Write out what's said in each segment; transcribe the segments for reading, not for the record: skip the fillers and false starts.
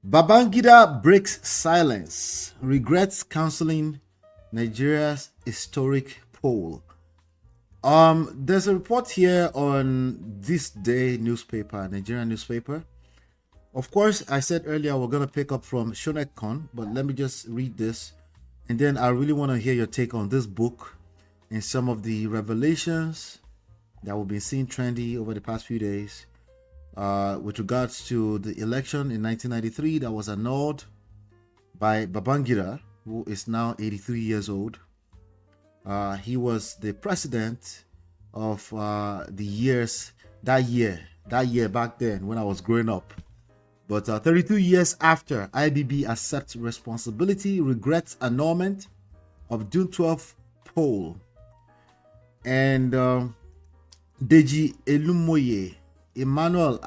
Babangida breaks silence, regrets cancelling Nigeria's historic poll. There's a report here on This Day newspaper, Nigerian newspaper. Of course, I said earlier we're gonna pick up from Shonekon, but let me just read this, and then I really want to hear your take on this book and some of the revelations that we've been seeing trendy over the past few days. With regards to the election in 1993 that was annulled by Babangida, who is now 83 years old. He was the president of the years that year back then when I was growing up. But 32 years after, IBB accepts responsibility, regrets annulment of June 12th poll. And Deji Elumoye, Emmanuel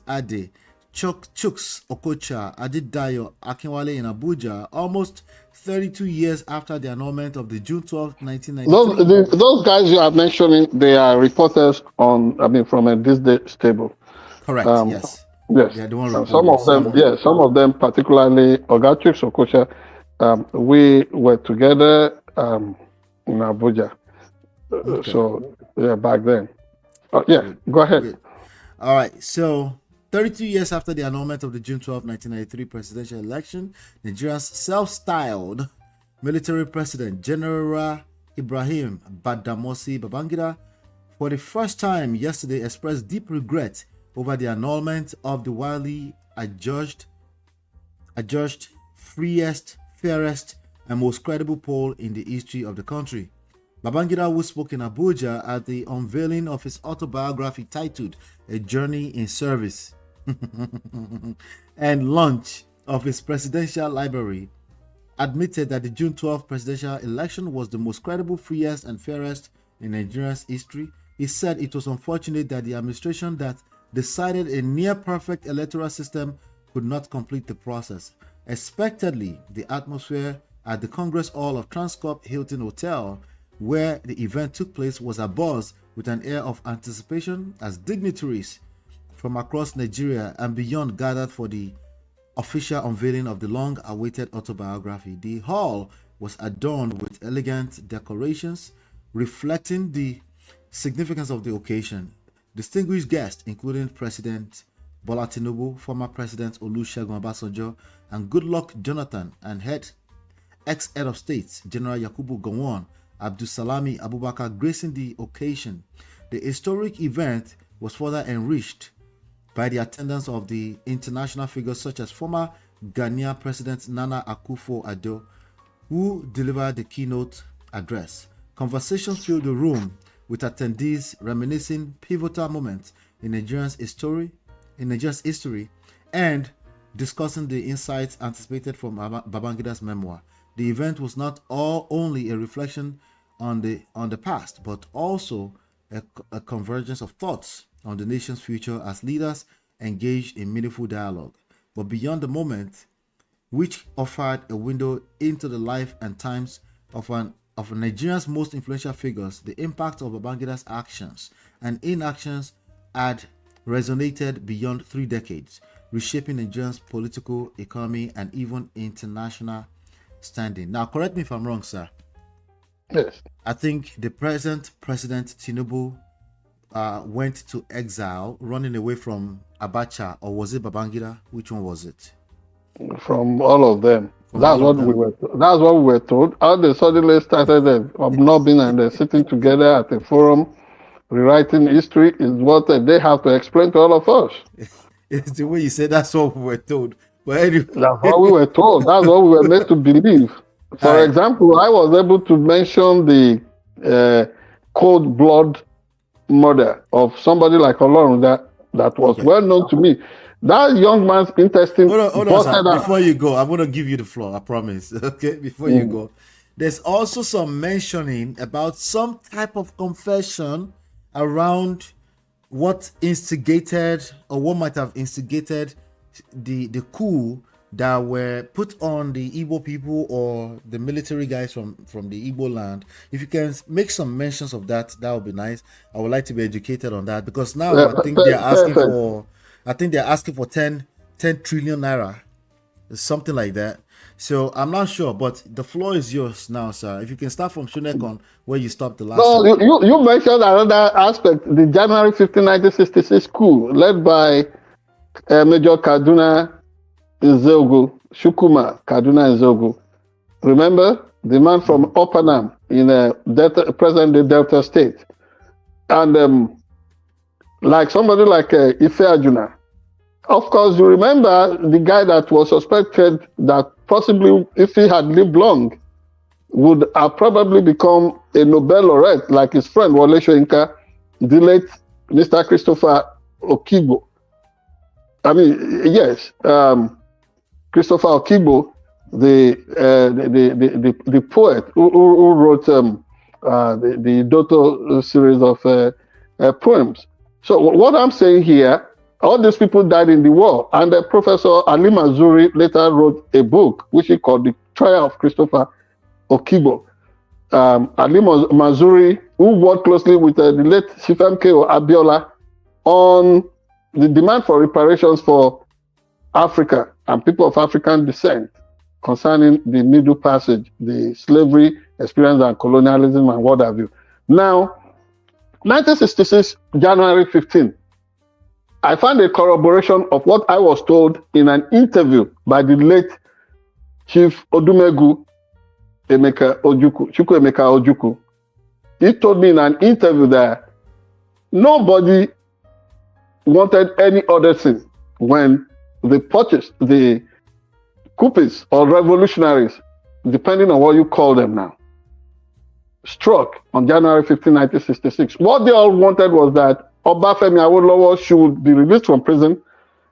Ade, Chuks Okocha, Adedayo Akinwale in Abuja, almost 32 years after the annulment of the June 12, 1993. Those guys you are mentioning, they are reporters from a This Day stable. Correct, yes. Yes. Yeah, the one some of them, particularly Oga Chuks Okocha, we were together in Abuja. Okay. So, yeah, back then. Good. Go ahead. Good. All right, so 32 years after the annulment of the June 12, 1993 presidential election, Nigeria's self-styled military president, General Ibrahim Badamasi Babangida, for the first time yesterday expressed deep regret over the annulment of the widely adjudged freest, fairest, and most credible poll in the history of the country. Babangida, who spoke in Abuja at the unveiling of his autobiography titled A Journey in Service and launch of his presidential library, admitted that the June 12th presidential election was the most credible, freest, and fairest in Nigeria's history. He said it was unfortunate that the administration that decided a near-perfect electoral system could not complete the process. Expectedly, the atmosphere at the Congress Hall of Transcorp Hilton Hotel, where the event took place, was abuzz with an air of anticipation as dignitaries from across Nigeria and beyond gathered for the official unveiling of the long-awaited autobiography. The hall was adorned with elegant decorations reflecting the significance of the occasion. Distinguished guests, including President Bola Tinubu, former President Olusegun Obasanjo, and Goodluck Jonathan, and ex-head of state, General Yakubu Gowon Abdusalami Abubakar, gracing the occasion. The historic event was further enriched by the attendance of the international figures such as former Ghanaian President Nana Akufo-Addo, who delivered the keynote address. Conversations filled the room with attendees reminiscing pivotal moments in Nigeria's history, and discussing the insights anticipated from Babangida's memoir. The event was not only a reflection on the past, but also a convergence of thoughts on the nation's future as leaders engaged in meaningful dialogue. But beyond the moment, which offered a window into the life and times of Nigeria's most influential figures, the impact of Babangida's actions and inactions had resonated beyond 3 decades, reshaping Nigeria's political, economy, and even international standing. Now, correct me if I'm wrong, sir. Yes. I think the present President Tinubu went to exile, running away from Abacha, or was it Babangida? Which one was it? From all of them. That's what we were told. How they suddenly started obnobbing and they're sitting together at a forum, rewriting history is what they have to explain to all of us. It's the way you said that's what we were told. But anyway, that's what we were told. That's what we were made to believe. For example, I was able to mention the cold blood murder of somebody like Olorun that was well known to me. That young man's intestine. Hold on, before you go, I'm going to give you the floor, I promise. Okay, before you go. There's also some mentioning about some type of confession around what instigated or what might have instigated the coup that were put on the Igbo people or the military guys from the Igbo land. If you can make some mentions of that, that would be nice. I would like to be educated on that, because now I think they're asking for 10 trillion naira something like that. So I'm not sure, but the floor is yours now, sir. If you can start from Shunekon, where you stopped the last No, time. you mentioned another aspect, the January 15, 1966 coup led by Major Kaduna Nzogu, Shukuma Kaduna Nzogu. Remember, the man from Opanam in present-day Delta State. And like somebody like Ife Ajuna. Of course, you remember the guy that was suspected that possibly, if he had lived long, would have probably become a Nobel laureate, like his friend Wole Soyinka, the late Mr. Christopher Okigbo. I mean, yes, Christopher Okigbo, the poet who wrote the Doto series of poems. So what I'm saying here, all these people died in the war, and Professor Ali Mazuri later wrote a book which he called The Trial of Christopher Okigbo. Ali Mazuri, who worked closely with the late Shifemke Abiola on the demand for reparations for Africa and people of African descent concerning the Middle Passage, the slavery experience and colonialism and what have you. Now, 1966, January 15, I found a corroboration of what I was told in an interview by the late Chief Odumegu Emeka Ojukwu, Chukwu Emeka Ojukwu. He told me in an interview that nobody wanted any other thing when they purchased the coupists or revolutionaries, depending on what you call them now, struck on January 15, 1966. What they all wanted was that Obafemi Awolowo should be released from prison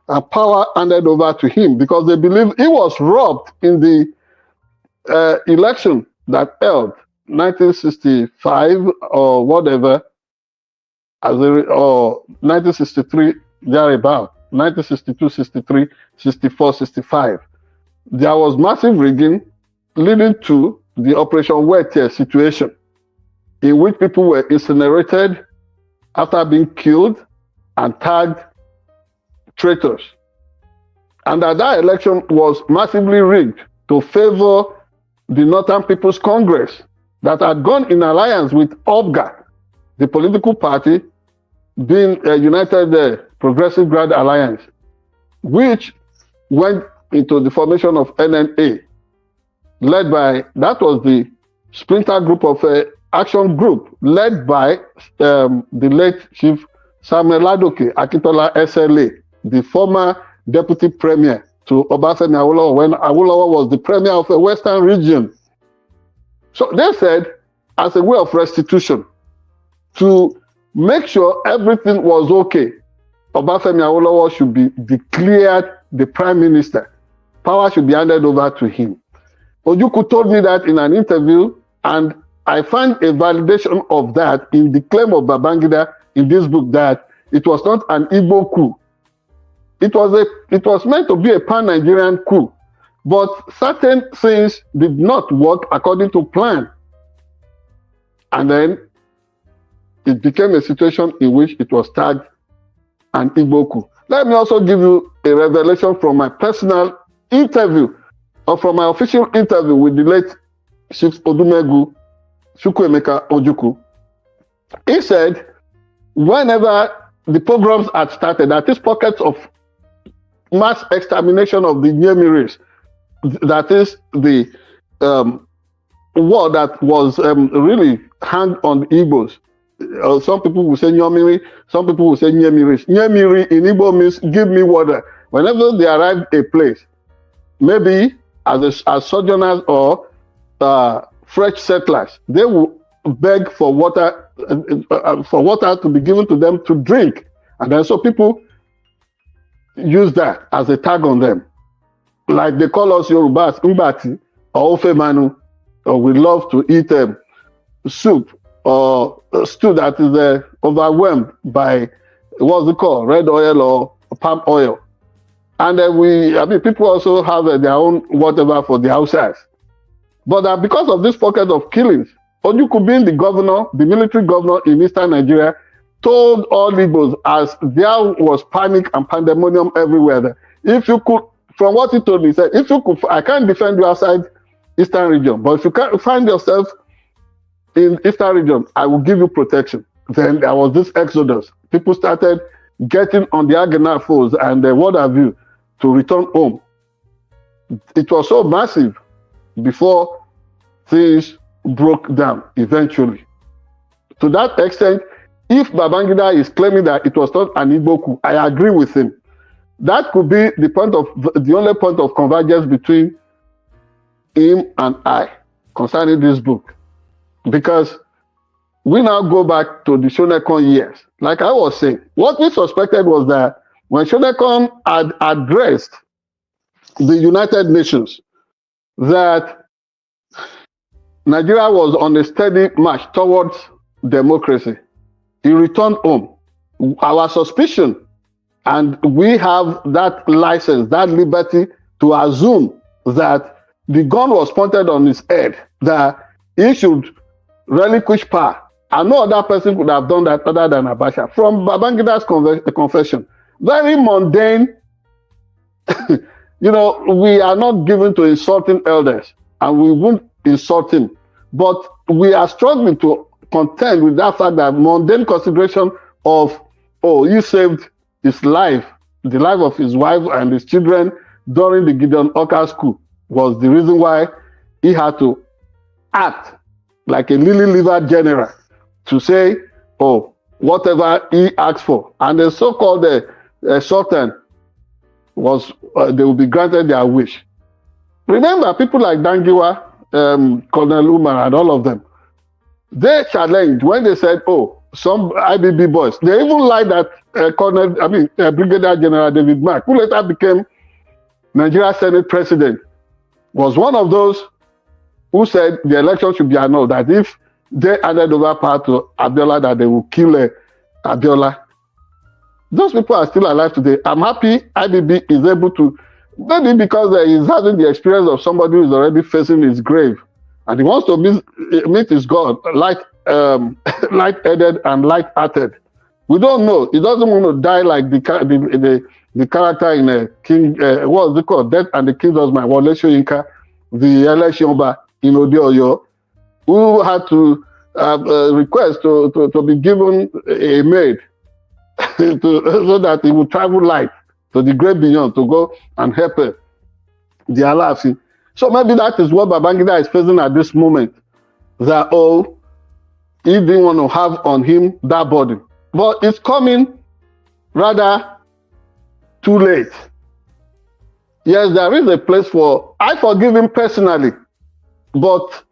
and power handed over to him, because they believe he was robbed in the election that held 1965 or whatever, or 1963 thereabout, 1962, 63, 64, 65. There was massive rigging leading to the Operation Wettier situation, in which people were incinerated after being killed and tagged traitors. And that election was massively rigged to favor the Northern People's Congress that had gone in alliance with OBGA, the political party, being a United Progressive Grand Alliance, which went into the formation of NNA, led by, that was the splinter group of action group, led by the late Chief Samuel Ladoke Akintola SLA, the former deputy premier to Obafemi Awolowo when Awolowo was the premier of the Western region. So they said, as a way of restitution, to make sure everything was okay, Obafemi Awolowo should be declared the prime minister. Power should be handed over to him. Ojukwu told me that in an interview, and I find a validation of that in the claim of Babangida in this book, that it was not an Igbo coup. It was meant to be a pan-Nigerian coup, but certain things did not work according to plan. And then it became a situation in which it was tagged an Igbo coup. Let me also give you a revelation from my personal interview, or from my official interview with the late Chief Odumegu Chukwuemeka Ojukwu. He said, whenever the pogroms had started, that is pockets of mass extermination of the Nyemiris, that is the war that was really hanged on the Igbos. Some people will say Nyomiri, some people will say Nyemiris. Nyemiri in Igbo means give me water. Whenever they arrive a place, maybe as sojourners or fresh settlers, they will beg for water to be given to them to drink, and then so people use that as a tag on them, like they call us Yorubas Mbati or Ofemanu, or we love to eat soup or stew that is overwhelmed by what's it called, red oil or palm oil. And then people also have their own whatever for the houses. But because of this pocket of killings, Ojukwu being the governor, the military governor in Eastern Nigeria, told all Igbos, as there was panic and pandemonium everywhere, that if you could from what he told me, he said, if you could, I can't defend you outside Eastern region, but if you can't find yourself in Eastern region, I will give you protection. Then there was this exodus. People started getting on the Agena foes and what have you to return home. It was so massive before things broke down eventually. To that extent, if Babangida is claiming that it was not an Igbo coup, I agree with him. That could be the only point of convergence between him and I concerning this book. Because we now go back to the Shonekon years. Like I was saying, what we suspected was that when Shonekon had addressed the United Nations, that Nigeria was on a steady march towards democracy. He returned home. Our suspicion, and we have that license, that liberty to assume that the gun was pointed on his head, that he should relinquish power. And no other person could have done that other than Abacha. From Babangida's confession, very mundane. We are not given to insulting elders, and we won't insult him. But we are struggling to contend with that fact that mundane consideration of, he saved his life, the life of his wife and his children during the Gideon Orcas coup was the reason why he had to act like a lily-livered general to say, whatever he asked for. And the so-called Sultan was, they will be granted their wish. Remember, people like Dangiwa, Colonel Umar and all of them, they challenged when they said, some IBB boys. They even lied that Brigadier General David Mark, who later became Nigeria Senate President, was one of those who said the election should be annulled, that if they handed over power to Abiola, that they will kill Abiola. Those people are still alive today. I'm happy IBB is able to, maybe because he's having the experience of somebody who is already facing his grave, and he wants to meet his God, light-headed and light-hearted. We don't know. He doesn't want to die like the character in King, what's it called? Death and the King's Man, Wole Soyinka, the election in Odeoyo, who had to request to be given a maid so that he would travel light to the great beyond to go and help the Alaafin. So maybe that is what Babangida is facing at this moment. That he didn't want to have on him that burden. But it's coming rather too late. Yes, there is a place for, I forgive him personally, but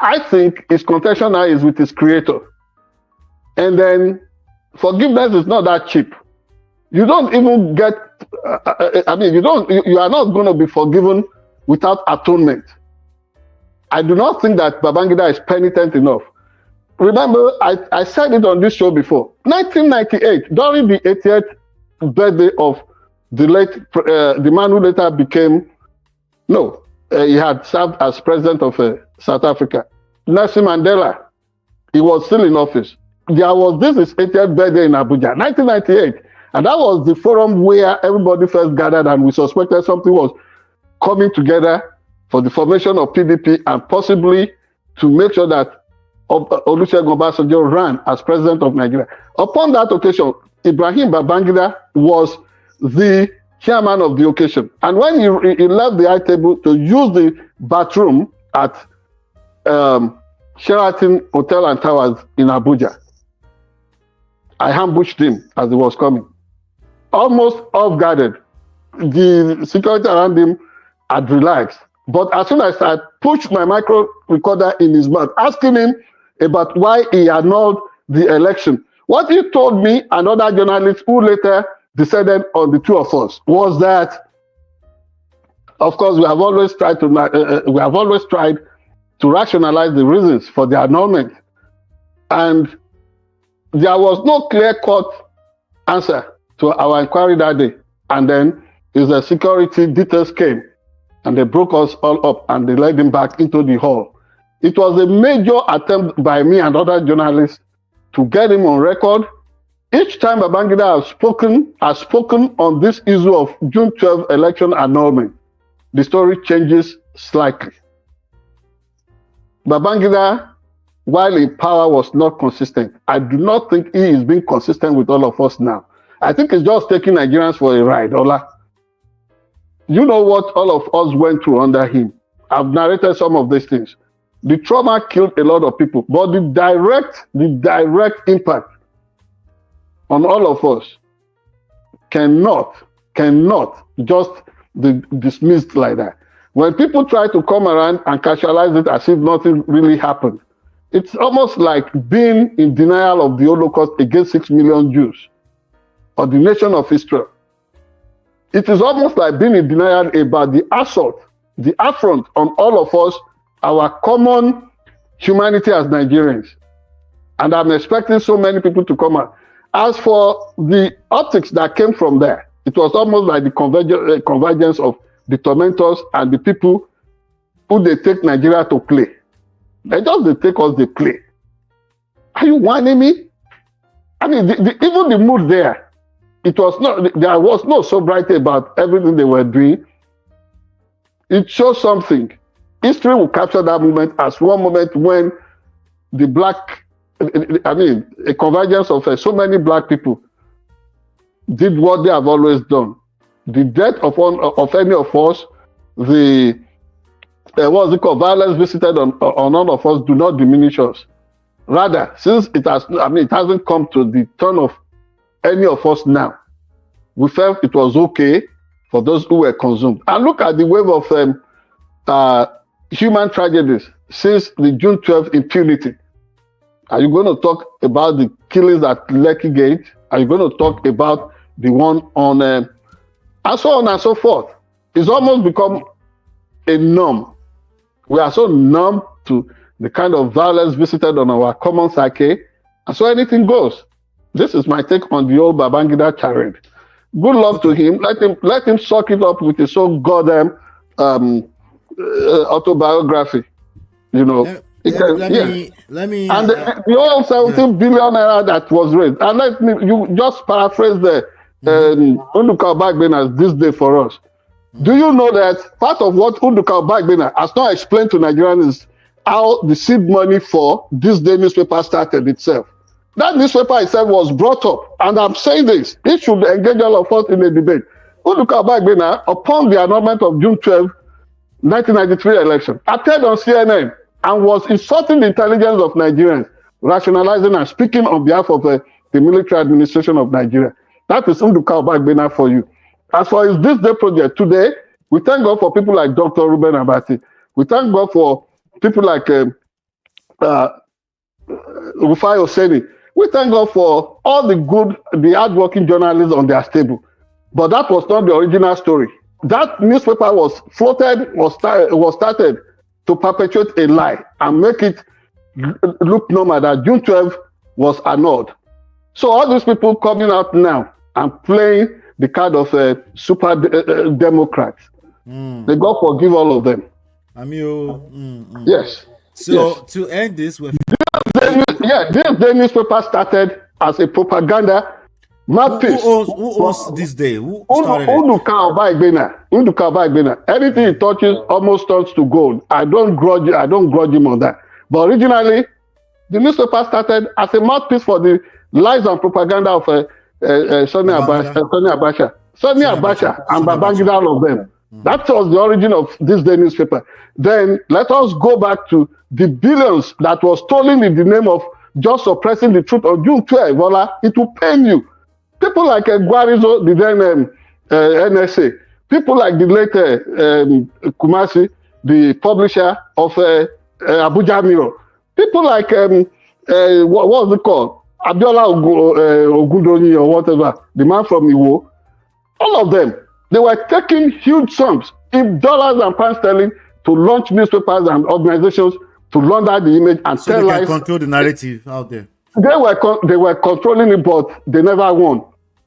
I think his contention now is with his creator. And then forgiveness is not that cheap. You don't even get, you are not going to be forgiven without atonement. I do not think that Babangida is penitent enough. Remember, I said it on this show before. 1998, during the 80th birthday of the late, the man who later became, he had served as president of South Africa, Nelson Mandela. He was still in office. There was his 80th birthday in Abuja, 1998. And that was the forum where everybody first gathered and we suspected something was coming together for the formation of PDP and possibly to make sure that Olusegun Obasanjo ran as president of Nigeria. Upon that occasion, Ibrahim Babangida was the chairman of the occasion. And when he left the high table to use the bathroom at Sheraton Hotel and Towers in Abuja, I ambushed him as he was coming. Almost off-guarded. The security around him had relaxed. But as soon as I pushed my micro recorder in his mouth, asking him about why he annulled the election, what he told me and other journalists who later descended on the two of us was that, of course, we have always tried to rationalize the reasons for the annulment, and there was no clear-cut answer to our inquiry that day. And then his security details came, and they broke us all up, and they led him back into the hall. It was a major attempt by me and other journalists to get him on record Each time Babangida has spoken on this issue of June 12 election annulment, the story changes slightly. Babangida, while in power, was not consistent. I do not think he is being consistent with all of us now. I think he's just taking Nigerians for a ride, Ola. You know what all of us went through under him. I've narrated some of these things. The trauma killed a lot of people, but the direct impact on all of us cannot just be dismissed like that. When people try to come around and casualize it as if nothing really happened, it's almost like being in denial of the Holocaust against 6 million Jews or the nation of Israel. It is almost like being in denial about the assault, the affront on all of us, our common humanity as Nigerians. And I'm expecting so many people to come out. As for the optics that came from there, it was almost like the convergence of the tormentors and the people who they take Nigeria to play. They take us to play. Are you whining me? I mean, even the mood there, there was no sobriety about everything they were doing. It shows something. History will capture that moment as one moment when a convergence of so many black people did what they have always done. The death of any of us, violence visited on none of us do not diminish us. Rather, since it hasn't come to the turn of any of us now, we felt it was okay for those who were consumed. And look at the wave of human tragedies since the June 12th impunity. Are you going to talk about the killings at Lekki Gate? Are you going to talk about the one on, and so on and so forth? It's almost become a norm. We are so numb to the kind of violence visited on our common psyche, and so anything goes. This is my take on the old Babangida charade. Good luck to him. Let him suck it up with his so goddamn autobiography. You know. Let me. And the oil 17 billion naira that was raised. And you just paraphrase the Unduka Bagbena this day for us. Do you know that part of what Unduka Bagbena has not explained to Nigerians is how the seed money for this day newspaper started itself? That newspaper itself was brought up, and I'm saying this, it should engage all of us in a debate. Unduka Bagbena, upon the annulment of June 12, 1993 election, appeared on CNN and was insulting the intelligence of Nigerians, rationalizing and speaking on behalf of the military administration of Nigeria. That is Unduka Bagbena for you. As for his This Day project, today, we thank God for people like Dr. Ruben Abati. We thank God for people like Rufai Oseni. We thank God for all the hardworking journalists on their stable. But that was not the original story. That newspaper was started to perpetuate a lie and make it look normal that June 12 was annulled. So all these people coming out now and playing the card of super Democrats, they God forgive all of them. Yes. So yes. To end this with this newspaper started as a propaganda mouthpiece. Who owns this day? Who started it? Unduka Bagbena. Anything he touches almost turns to gold. I don't grudge him on that. But originally, the newspaper started as a mouthpiece for the lies and propaganda of Sani Abacha and Babangida, all of them. That was the origin of this day newspaper. Then let us go back to the billions that was stolen in the name of just suppressing the truth on June 12. Voila, it will pain you. People like Guarizo, the then NSA, people like the later Kumasi, the publisher of Abuja Mirror, people like what was it called? Abiola Ogundoni or whatever, the man from Iwo, all of them, they were taking huge sums in dollars and pounds sterling to launch newspapers and organizations to launder the image and so tell lies. They can control the narrative out there. They were controlling it, but they never won.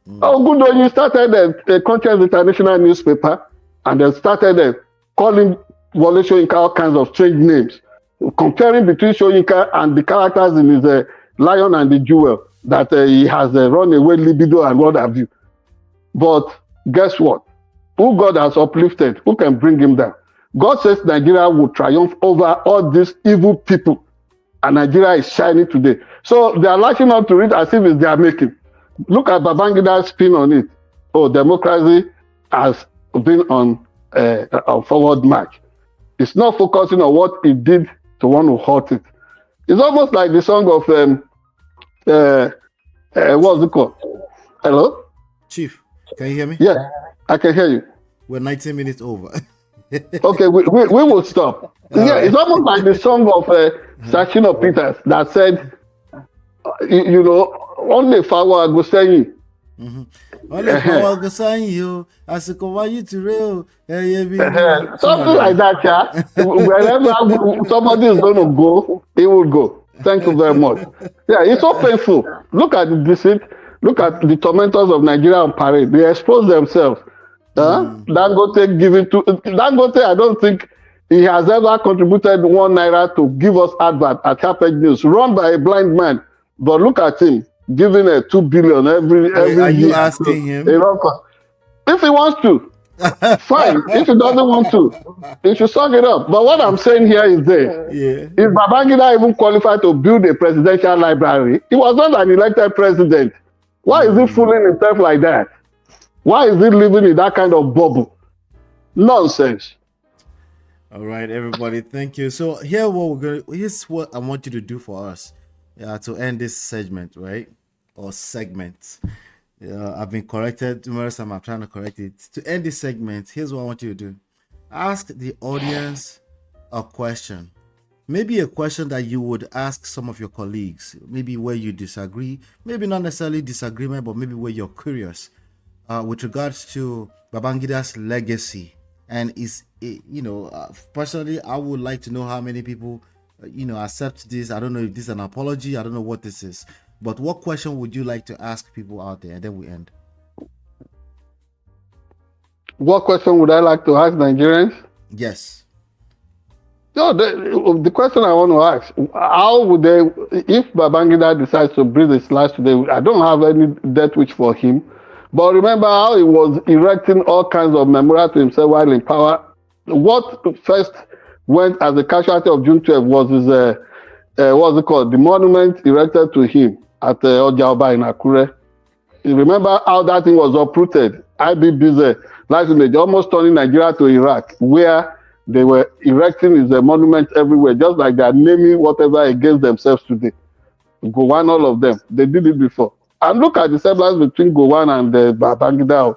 Ogundoni started a Conscience International newspaper, and they started calling Wole Soyinka all kinds of strange names, comparing between Soyinka and the characters in his Lion and the Jewel. that he has a runaway libido and what have you. But guess what? Who God has uplifted, who can bring him down? God says Nigeria will triumph over all these evil people, and Nigeria is shining today. So they are latching on to it as if it's their making. Look at Babangida's spin on it. Oh, democracy has been on a forward march. It's not focusing on what it did to want to hurt it. It's almost like the song of what's it called? Hello? Chief, can you hear me? Yeah, I can hear you. We're 19 minutes over. Okay, we will stop. Yeah, right. it's almost like the song of Sakino Peters that said, you know, only Fawa go saying. Only Fawa go saying you, as a kawaii to real, something like that, yeah. Wherever somebody is going to go, he will go. Thank you very much. Yeah, it's so painful. Look at the deceit. Look at the tormentors of Nigeria on parade. They expose themselves. Dangote giving to Dangote. I don't think he has ever contributed £1 to give us advert at SharpEdge News, run by a blind man. But look at him giving a 2 billion every Are year. you asking him? If he wants to, fine. If he doesn't want to, he should suck it up. But what I'm saying here is this: is Babangida even qualified to build a presidential library? He was not an elected president. Why is he fooling himself like that? Why is he living in that kind of bubble? Nonsense. All right, everybody, thank you. So here's what I want you to do for us to end this segment, right? Or segment. I've been corrected numerous times. I'm trying to correct it. To end this segment, here's what I want you to do. Ask the audience a question. Maybe a question that you would ask some of your colleagues. Maybe where you disagree. Maybe not necessarily disagreement, but maybe where you're curious. With regards to Babangida's legacy, and personally, I would like to know how many people, accept this. I don't know if this is an apology. I don't know what this is, but what question would you like to ask people out there? And then we end. What question would I like to ask Nigerians? Yes. No, the question I want to ask: how would they, if Babangida decides to breathe his last today? I don't have any death wish for him. But remember how he was erecting all kinds of memorial to himself while in power. What first went as a casualty of June 12 was his, what's it called? The monument erected to him at Ojaoba in Akure. You remember how that thing was uprooted? IBB's last image, almost turning Nigeria to Iraq, where they were erecting his monument everywhere, just like they are naming whatever against themselves today. Gowon, all of them. They did it before. And look at the semblance between Gowon and Babangida.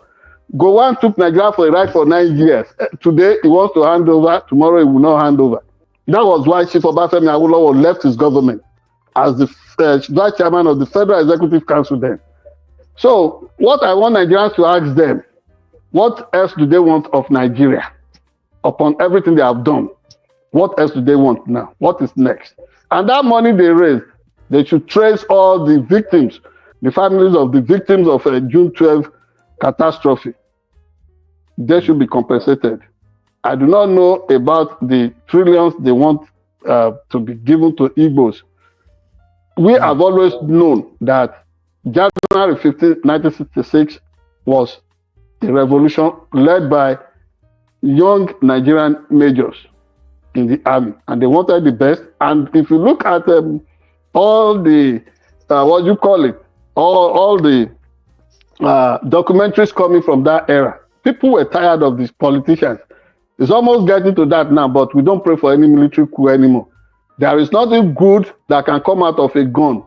Gowon took Nigeria for a ride for 9 years. Today, he wants to hand over. Tomorrow, he will not hand over. That was why Chief Obafemi Awolowo left his government as the vice chairman of the Federal Executive Council then. So, what I want Nigerians to ask them, what else do they want of Nigeria? Upon everything they have done, what else do they want now? What is next? And that money they raised, they should trace all the victims, the families of the victims of June 12 catastrophe. They should be compensated. I do not know about the trillions they want to be given to Igbos. We have always known that January 15, 1966 was a revolution led by young Nigerian majors in the army, and they wanted the best. And if you look at all the all the documentaries coming from that era, people were tired of these politicians. It's almost getting to that now, but we don't pray for any military coup anymore. There is nothing good that can come out of a gun.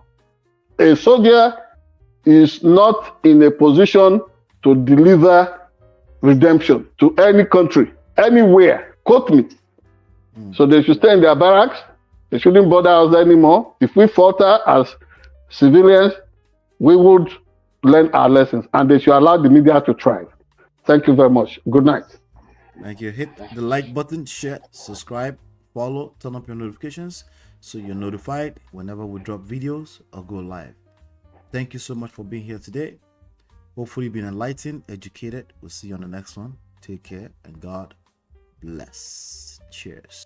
A soldier is not in a position to deliver redemption to any country, anywhere. Quote me. So they should stay in their barracks. They shouldn't bother us anymore. If we falter as civilians, we would learn our lessons, and they should allow the media to thrive. Thank you very much. Good night. Thank you. Hit the like button, share, subscribe, follow, turn up your notifications so you're notified whenever we drop videos or go live. Thank you so much for being here today. Hopefully you've been enlightened, educated. We'll see you on the next one. Take care and God bless. Cheers.